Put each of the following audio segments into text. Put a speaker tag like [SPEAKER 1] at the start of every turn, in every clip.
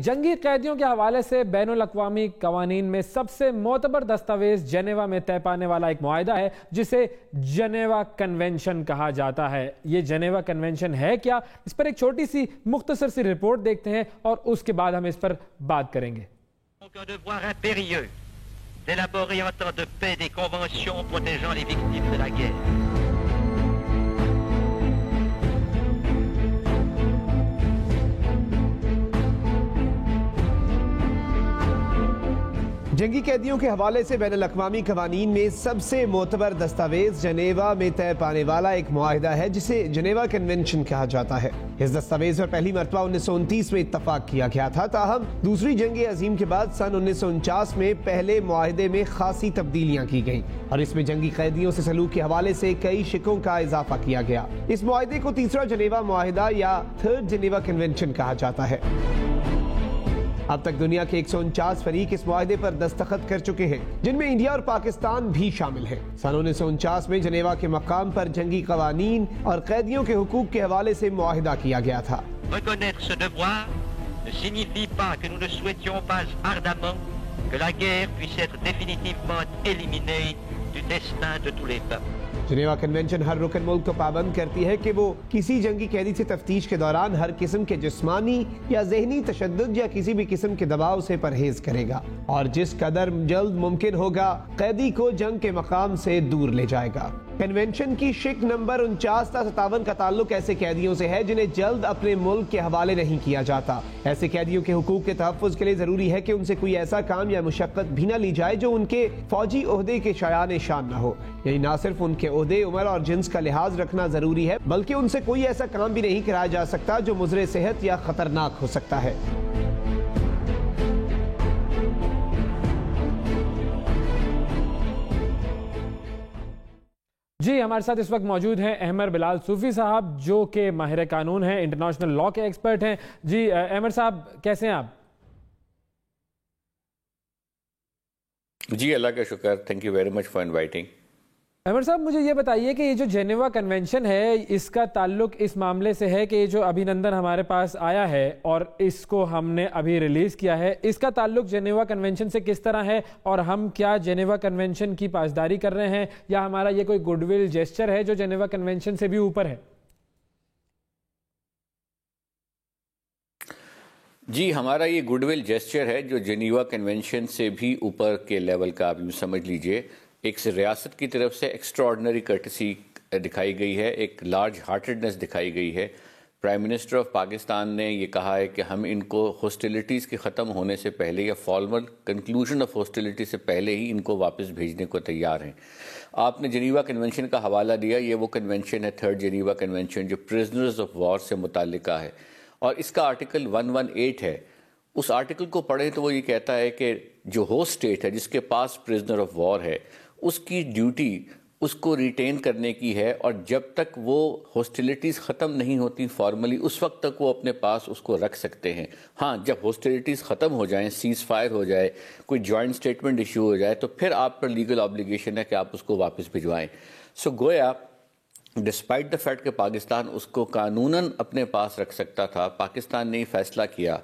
[SPEAKER 1] جنگی قیدیوں کے حوالے سے بین الاقوامی قوانین میں سب سے معتبر دستاویز جنیوا میں طے پانے والا ایک معاہدہ ہے جسے جنیوا کنونشن کہا جاتا ہے۔ یہ جنیوا کنونشن ہے کیا؟ اس پر ایک چھوٹی سی مختصر سی رپورٹ دیکھتے ہیں اور اس کے بعد ہم اس پر بات کریں گے۔
[SPEAKER 2] d'élaborer en temps de paix des conventions protégeant les victimes de la guerre.
[SPEAKER 3] جنگی قیدیوں کے حوالے سے بین الاقوامی قوانین میں سب سے معتبر دستاویز جنیوا میں طے پانے والا ایک معاہدہ ہے جسے جنیوا کنونشن کہا جاتا ہے۔ اس دستاویز پر پہلی مرتبہ 1929 میں اتفاق کیا گیا تھا، تاہم دوسری جنگ عظیم کے بعد سن 1949 میں پہلے معاہدے میں خاصی تبدیلیاں کی گئیں اور اس میں جنگی قیدیوں سے سلوک کے حوالے سے کئی شقوں کا اضافہ کیا گیا۔ اس معاہدے کو تیسرا جنیوا معاہدہ یا تھرڈ جنیوا کنونشن کہا جاتا ہے۔ اب تک دنیا کے 149 فریق اس معاہدے پر دستخط کر چکے ہیں، جن میں انڈیا اور پاکستان بھی شامل ہیں۔ سن 1949 میں جنیوا کے مقام پر جنگی قوانین اور قیدیوں کے حقوق کے حوالے سے معاہدہ کیا گیا تھا۔
[SPEAKER 2] Reconnaître ce devoir ne signifie pas que nous ne souhaitions pas ardemment que la guerre puisse être définitivement éliminée du destin de tous les peuples.
[SPEAKER 3] Geneva convention ہر رکن ملک کو پابند کرتی ہے کہ وہ کسی جنگی قیدی سے تفتیش کے دوران ہر قسم کے جسمانی یا ذہنی تشدد یا کسی بھی قسم کے دباؤ سے پرہیز کرے گا اور جس قدر جلد ممکن ہوگا قیدی کو جنگ کے مقام سے دور لے جائے گا۔ کنونشن کی شق نمبر 49 تا 57 کا تعلق ایسے قیدیوں سے ہے جنہیں جلد اپنے ملک کے حوالے نہیں کیا جاتا۔ ایسے قیدیوں کے حقوق کے تحفظ کے لیے ضروری ہے کہ ان سے کوئی ایسا کام یا مشقت بھی نہ لی جائے جو ان کے فوجی عہدے کے شایان شان نہ ہو، یعنی نہ صرف ان کے عہدے، عمر اور جنس کا لحاظ رکھنا ضروری ہے بلکہ ان سے کوئی ایسا کام بھی نہیں کرایا جا سکتا جو مضر صحت یا خطرناک ہو سکتا ہے۔
[SPEAKER 1] جی ہمارے ساتھ اس وقت موجود ہیں احمد بلال صوفی صاحب جو کہ ماہر قانون ہیں، انٹرنیشنل لاء کے ایکسپرٹ ہیں۔ جی احمد صاحب کیسے ہیں آپ؟
[SPEAKER 4] جی اللہ کا شکر، thank you very much for inviting.
[SPEAKER 1] Ahmed صاحب مجھے یہ بتائیے کہ یہ جو جنیوا کنونشن ہے اس کا تعلق اس معاملے سے ہے کہ یہ جو ابھی نندن ہمارے پاس آیا ہے اور اس کو ہم نے ابھی ریلیز کیا ہے، اس کا تعلق جنیوا کنونشن سے کس طرح ہے اور ہم کیا جنیوا کنونشن کی پاسداری کر رہے ہیں یا ہمارا یہ کوئی گڈ ول جیسچر ہے جو جنیوا کنونشن سے بھی اوپر ہے؟
[SPEAKER 4] جی ہمارا یہ گڈ ول جیسچر ہے جو جنیوا کنونشن سے بھی اوپر کے لیول کا، آپ یوں سمجھ لیجئے ایک ریاست کی طرف سے ایکسٹراڈنری کرٹسی دکھائی گئی ہے، ایک لارج ہارٹڈنس دکھائی گئی ہے۔ پرائم منسٹر آف پاکستان نے یہ کہا ہے کہ ہم ان کو ہاسٹیلیٹیز کے ختم ہونے سے پہلے یا فارمل کنکلوژن آف ہاسٹیلیٹی سے پہلے ہی ان کو واپس بھیجنے کو تیار ہیں۔ آپ نے جنیوا کنونشن کا حوالہ دیا، یہ وہ کنونشن ہے تھرڈ جنیوا کنونشن جو پرزنرز آف وار سے متعلقہ ہے اور اس کا آرٹیکل 118 ہے۔ اس آرٹیکل کو پڑھیں تو وہ یہ کہتا ہے کہ جو ہوسٹ اسٹیٹ ہے جس کے پاس پرزنر آف وار ہے اس کی ڈیوٹی اس کو ریٹین کرنے کی ہے اور جب تک وہ ہاسٹیلیٹیز ختم نہیں ہوتی فارملی اس وقت تک وہ اپنے پاس اس کو رکھ سکتے ہیں۔ ہاں جب ہاسٹیلیٹیز ختم ہو جائیں، سیز فائر ہو جائے، کوئی جوائنٹ اسٹیٹمنٹ ایشو ہو جائے تو پھر آپ پر لیگل آبلیگیشن ہے کہ آپ اس کو واپس بھجوائیں۔ سو گویا ڈسپائٹ دا فیکٹ کہ پاکستان اس کو قانوناً اپنے پاس رکھ سکتا تھا، پاکستان نے یہ فیصلہ کیا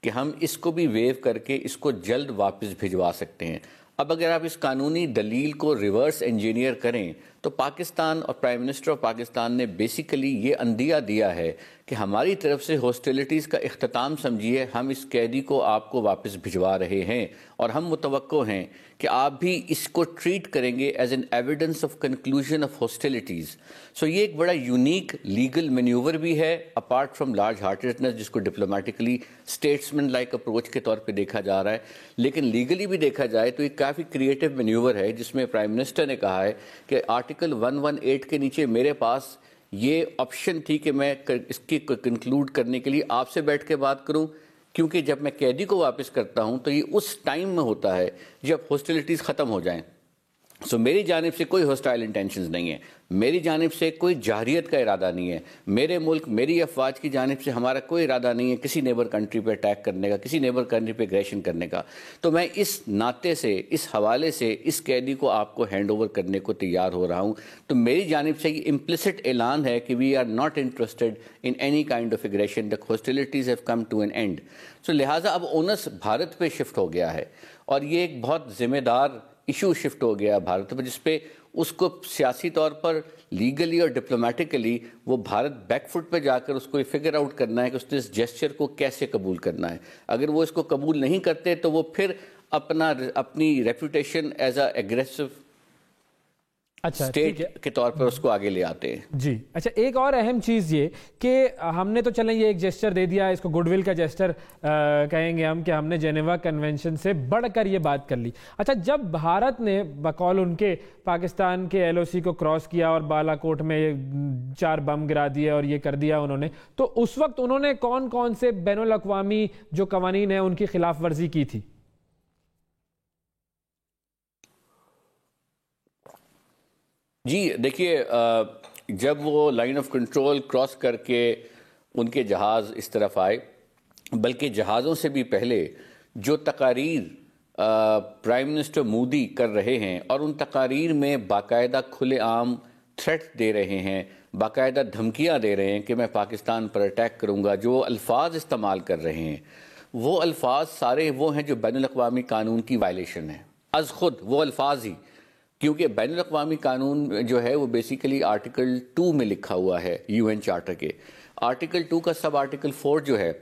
[SPEAKER 4] کہ ہم اس کو بھی ویو کر کے اس کو جلد واپس بھجوا سکتے ہیں۔ اب اگر آپ اس قانونی دلیل کو ریورس انجینئر کریں تو پاکستان اور پرائم منسٹر آف پاکستان نے بیسیکلی یہ عندیہ دیا ہے کہ ہماری طرف سے ہاسٹیلیٹیز کا اختتام سمجھیے، ہم اس قیدی کو آپ کو واپس بھجوا رہے ہیں اور ہم متوقع ہیں کہ آپ بھی اس کو ٹریٹ کریں گے as an evidence of conclusion of hostilities. So یہ ایک بڑا یونیک لیگل مینیور بھی ہے اپارٹ فرام لارج ہارٹڈنس جس کو ڈپلومیٹکلی اسٹیٹسمین لائک اپروچ کے طور پہ دیکھا جا رہا ہے، لیکن لیگلی بھی دیکھا جائے تو یہ کافی کریٹو مینیور ہے جس میں پرائم منسٹر نے کہا ہے کہ آرٹیکل 118 کے نیچے میرے پاس یہ آپشن تھی کہ میں اس کی کنکلوڈ کرنے کے لیے آپ سے بیٹھ کے بات کروں، کیونکہ جب میں قیدی کو واپس کرتا ہوں تو یہ اس ٹائم میں ہوتا ہے جب ہاسٹیلیٹیز ختم ہو جائیں۔ سو میری جانب سے کوئی ہاسٹائل انٹینشنز نہیں ہے، میری جانب سے کوئی جارحیت کا ارادہ نہیں ہے، میرے ملک میری افواج کی جانب سے ہمارا کوئی ارادہ نہیں ہے کسی نیبر کنٹری پہ اٹیک کرنے کا، کسی نیبر کنٹری پہ اگریشن کرنے کا۔ تو میں اس ناطے سے، اس حوالے سے اس قیدی کو آپ کو ہینڈ اوور کرنے کو تیار ہو رہا ہوں۔ تو میری جانب سے یہ امپلیسٹ اعلان ہے کہ we are not interested in any kind of aggression, the hostilities have come to an end. So لہٰذا اب اونس بھارت پہ شفٹ ہو گیا ہے، اور یہ ایک بہت ذمہ دار ایشو شفٹ ہو گیا بھارت پر، جس پہ اس کو سیاسی طور پر، لیگلی اور ڈپلومیٹکلی وہ بھارت بیک فٹ پہ جا کر اس کو یہ فگر آؤٹ کرنا ہے کہ اس نے اس جیسچر کو کیسے قبول کرنا ہے۔ اگر وہ اس کو قبول نہیں کرتے تو وہ پھر اپنی reputation as a aggressive state کے طور پر اس کو آگے لے آتے ہیں۔
[SPEAKER 1] جی اچھا، ایک اور اہم چیز یہ کہ ہم نے تو چلیں یہ ایک جیسچر دے دیا، اس کو گڈ ول کا جیسچر کہیں گے ہم، کہ ہم نے جنیوا کنونشن سے بڑھ کر یہ بات کر لی۔ اچھا، جب بھارت نے بقول ان کے پاکستان کے ایل او سی کو کراس کیا اور بالا کوٹ میں 4 بم گرا دیے اور یہ کر دیا انہوں نے، تو اس وقت انہوں نے کون کون سے بین الاقوامی جو قوانین ہیں ان کی خلاف ورزی کی تھی؟
[SPEAKER 4] جی دیکھیے، جب وہ لائن آف کنٹرول کراس کر کے ان کے جہاز اس طرف آئے، بلکہ جہازوں سے بھی پہلے جو تقاریر پرائم منسٹر مودی کر رہے ہیں، اور ان تقاریر میں باقاعدہ کھلے عام تھریٹ دے رہے ہیں، باقاعدہ دھمکیاں دے رہے ہیں کہ میں پاکستان پر اٹیک کروں گا، جو الفاظ استعمال کر رہے ہیں وہ الفاظ سارے وہ ہیں جو بین الاقوامی قانون کی وائلیشن ہے از خود، وہ الفاظ ہی، کیونکہ بین الاقوامی قانون جو ہے وہ بیسیکلی آرٹیکل 2 میں لکھا ہوا ہے یو این چارٹر کے۔ آرٹیکل 2 کا سب آرٹیکل 4 جو ہے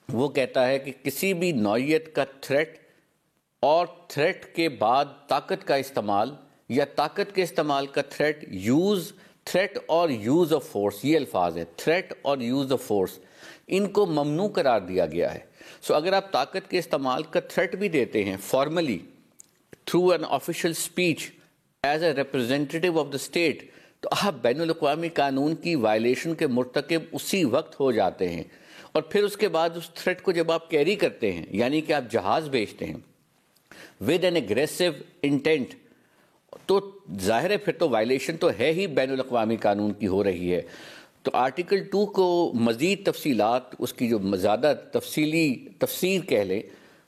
[SPEAKER 4] وہ کہتا ہے کہ کسی بھی نوعیت کا تھریٹ اور تھریٹ کے بعد طاقت کا استعمال یا طاقت کے استعمال کا تھریٹ اور یوز آف فورس، یہ الفاظ ہیں، تھریٹ اور یوز آف فورس، ان کو ممنوع قرار دیا گیا ہے۔ سو اگر آپ طاقت کے استعمال کا تھریٹ بھی دیتے ہیں formally through an official speech as a representative of the state, تو آپ بین الاقوامی قانون کی وائلیشن کے مرتکب اسی وقت ہو جاتے ہیں۔ اور پھر اس کے بعد اس تھریٹ کو جب آپ کیری کرتے ہیں، یعنی کہ آپ جہاز بھیجتے ہیں ود این ایگریسو انٹینٹ، تو ظاہر ہے پھر تو وائلیشن تو ہے ہی بین الاقوامی قانون کی ہو رہی ہے۔ تو آرٹیکل 2 کو مزید تفصیلات، اس کی جو زیادہ تفسیر کہہ لیں،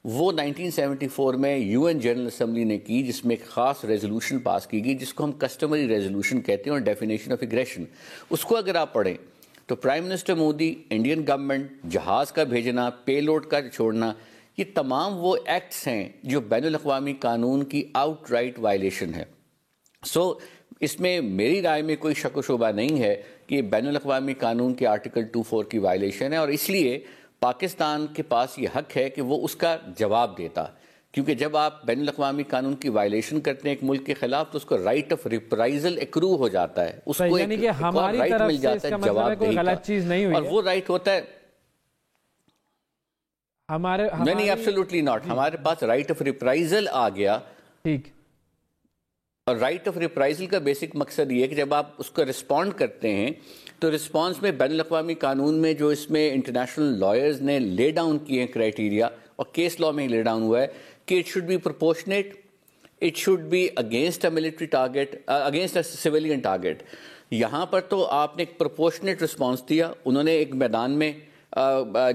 [SPEAKER 4] وہ 1974 میں یو این جنرل اسمبلی نے کی، جس میں ایک خاص ریزولوشن پاس کی گئی جس کو ہم کسٹمری ریزولوشن کہتے ہیں، اور ڈیفینیشن آف ایگریشن۔ اس کو اگر آپ پڑھیں تو prime minister Modi, Indian government, جہاز کا بھیجنا، پے لوڈ کا چھوڑنا، یہ تمام وہ ایکٹس ہیں جو بین الاقوامی قانون کی آؤٹ رائٹ وائلیشن ہے۔ سو اس میں میری رائے میں کوئی شک و شبہ نہیں ہے کہ یہ بین الاقوامی قانون کے آرٹیکل 2.4 کی وائلیشن ہے، اور اس لیے پاکستان کے پاس یہ حق ہے کہ وہ اس کا جواب دیتا، کیونکہ جب آپ بین الاقوامی قانون کی وائلیشن کرتے ہیں ایک ملک کے خلاف تو اس کو رائٹ آف ریپرائزل ایکرو ہو جاتا ہے، اس کو ایک رائٹ مل جاتا ہے جواب دینے کا، اور وہ رائٹ ہوتا ہے نہیں، ایبسولوٹلی ناٹ، ہمارے پاس رائٹ آف ریپرائزل آ گیا۔
[SPEAKER 1] ٹھیک،
[SPEAKER 4] اور رائٹ آف ریپرائزل کا بیسک مقصد یہ ہے کہ جب آپ اس کو رسپونڈ کرتے ہیں تو رسپانس میں بین الاقوامی قانون میں جو اس میں انٹرنیشنل لائرز نے لے ڈاؤن کیے ہیں کرائٹیریا، اور کیس لا میں ہی لے ڈاؤن ہوا ہے کہ it should be proportionate, it should be against a military target, against a civilian target. یہاں پر تو آپ نے ایک پرپورشنیٹ رسپانس دیا، انہوں نے ایک میدان میں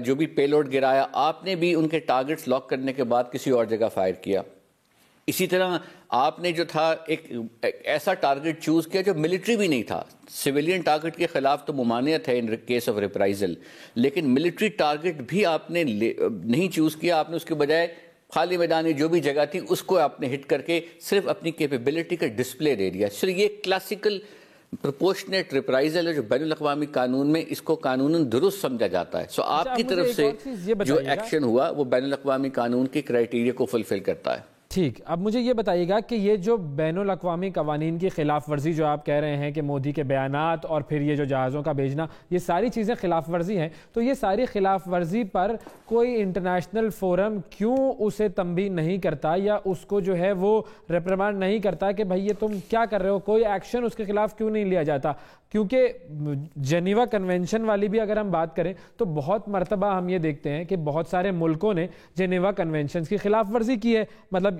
[SPEAKER 4] جو بھی پے لوڈ گرایا، آپ نے بھی ان کے ٹارگیٹس لاک کرنے کے بعد کسی اور جگہ فائر کیا۔ اسی طرح آپ نے جو تھا ایک ایسا ٹارگٹ چوز کیا جو ملٹری بھی نہیں تھا، سویلین ٹارگٹ کے خلاف تو ممانعت ہے ان کیس آف ریپرائزل، لیکن ملٹری ٹارگٹ بھی آپ نے نہیں چوز کیا، آپ نے اس کے بجائے خالی میدانی جو بھی جگہ تھی اس کو آپ نے ہٹ کر کے صرف اپنی کیپیبلٹی کا ڈسپلے دے دیا۔ صرف یہ کلاسیکل پرپورشنیٹ ریپرائزل ہے جو بین الاقوامی قانون میں اس کو قانوناً درست سمجھا جاتا ہے۔ سو آپ کی طرف سے جو ایکشن ہوا وہ بین الاقوامی قانون کے کرائٹیریا کو فلفل کرتا ہے۔
[SPEAKER 1] ٹھیک، اب مجھے یہ بتائیے گا کہ یہ جو بین الاقوامی قوانین کی خلاف ورزی جو آپ کہہ رہے ہیں کہ مودی کے بیانات اور پھر یہ جو جہازوں کا بھیجنا، یہ ساری چیزیں خلاف ورزی ہیں، تو یہ ساری خلاف ورزی پر کوئی انٹرنیشنل فورم کیوں اسے تنبیہ نہیں کرتا یا اس کو جو ہے وہ ریپریمانڈ نہیں کرتا کہ بھائی یہ تم کیا کر رہے ہو، کوئی ایکشن اس کے خلاف کیوں نہیں لیا جاتا؟ کیونکہ جنیوا کنونشن والی بھی اگر ہم بات کریں تو بہت مرتبہ ہم یہ دیکھتے ہیں کہ بہت سارے ملکوں نے جنیوا کنونشنز کی خلاف ورزی کی ہے، مطلب